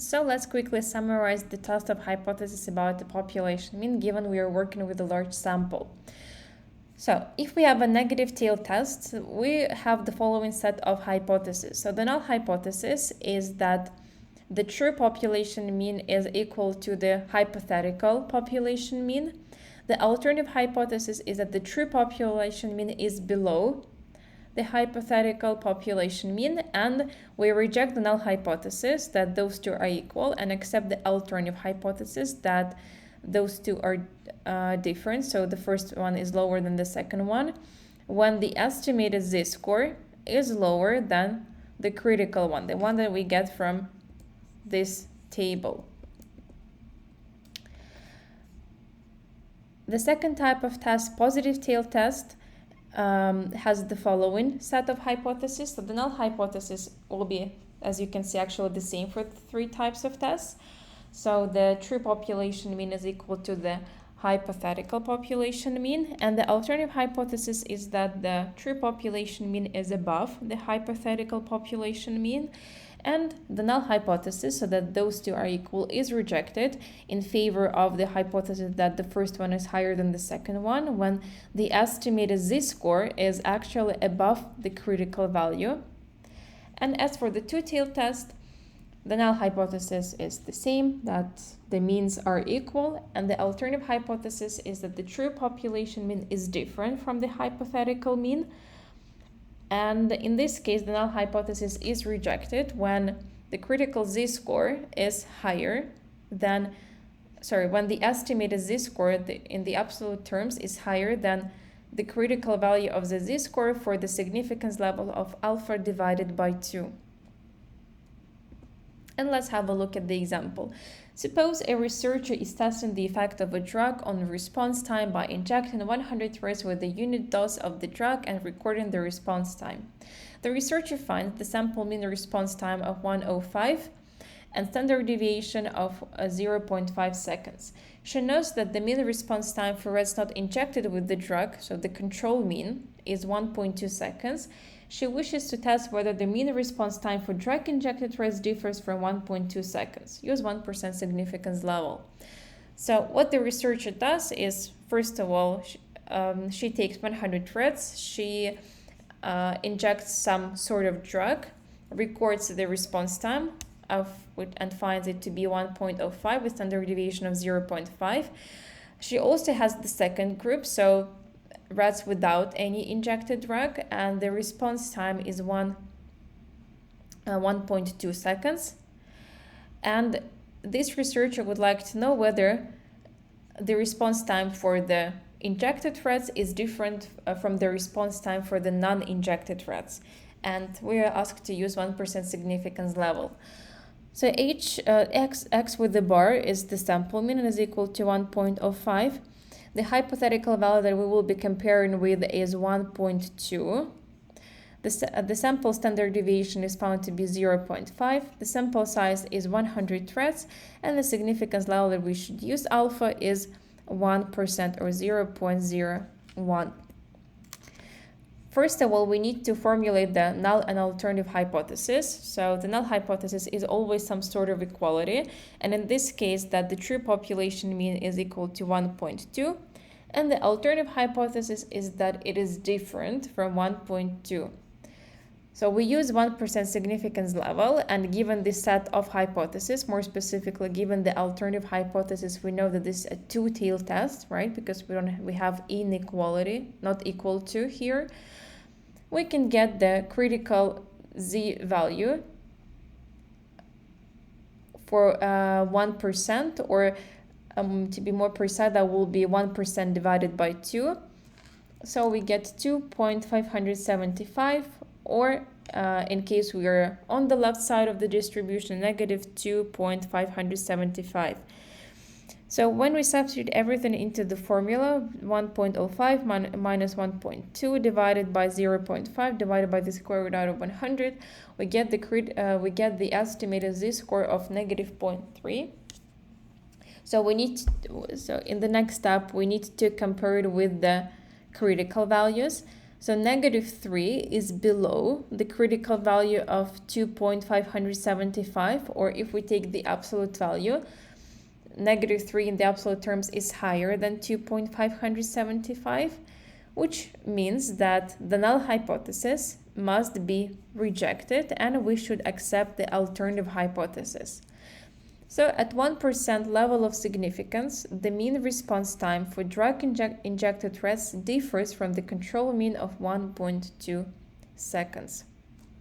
So let's quickly summarize the test of hypothesis about the population mean given we are working with a large sample. So if we have a negative tail test, we have the following set of hypotheses. So the null hypothesis is that the true population mean is equal to the hypothetical population mean. The alternative hypothesis is that the true population mean is below the hypothetical population mean, and we reject the null hypothesis that those two are equal and accept the alternative hypothesis that those two are different. So the first one is lower than the second one when the estimated z-score is lower than the critical one, the one that we get from this table. The second type of test, positive tail test, has the following set of hypotheses. So the null hypothesis will be, as you can see, actually the same for the three types of tests. So the true population mean is equal to the hypothetical population mean, and the alternative hypothesis is that the true population mean is above the hypothetical population mean, and the null hypothesis, so that those two are equal, is rejected in favor of the hypothesis that the first one is higher than the second one when the estimated z-score is actually above the critical value. And as for the two-tail test, the null hypothesis is the same, that the means are equal, and the alternative hypothesis is that the true population mean is different from the hypothetical mean. And in this case, the null hypothesis is rejected when the critical z-score is higher than, when the estimated z-score in the absolute terms is higher than the critical value of the z-score for the significance level of alpha divided by 2. And let's have a look at the example. Suppose a researcher is testing the effect of a drug on response time by injecting 100 threads with a unit dose of the drug and recording the response time. The researcher finds the sample mean response time of 1:05 and standard deviation of 0.5 seconds. She knows that the mean response time for rats not injected with the drug, so the control mean, is 1.2 seconds. She wishes to test whether the mean response time for drug-injected rats differs from 1.2 seconds. Use 1% significance level. So what the researcher does is, first of all, she takes 100 rats, she injects some sort of drug, records the response time and finds it to be 1.05 with standard deviation of 0.5. She also has the second group, so rats without any injected drug, and the response time is 1.2 seconds. And this researcher would like to know whether the response time for the injected rats is different from the response time for the non-injected rats. And we are asked to use 1% significance level. So x with the bar is the sample mean and is equal to 1.05. The hypothetical value that we will be comparing with is 1.2. The sample standard deviation is found to be 0.5. The sample size is 100 threads, and the significance level that we should use alpha is 1% or 0.01. First of all, we need to formulate the null and alternative hypothesis. So the null hypothesis is always some sort of equality, and in this case that the true population mean is equal to 1.2, and the alternative hypothesis is that it is different from 1.2. So we use 1% significance level, and given this set of hypotheses, more specifically given the alternative hypothesis, we know that this is a two-tail test, right? Because we have inequality, not equal to here. We can get the critical z value for 1%, or to be more precise, that will be 1% divided by 2. So we get 2.575, or in case we are on the left side of the distribution, negative 2.575. So when we substitute everything into the formula, 1.05 minus 1.2 divided by 0.5 divided by the square root out of 100, we get the estimated z-score of negative 0.3. So in the next step we need to compare it with the critical values. So -3 is below the critical value of 2.575, or if we take the absolute value, -3 in the absolute terms is higher than 2.575, which means that the null hypothesis must be rejected and we should accept the alternative hypothesis. So at 1% level of significance, the mean response time for drug-injected rats differs from the control mean of 1.2 seconds.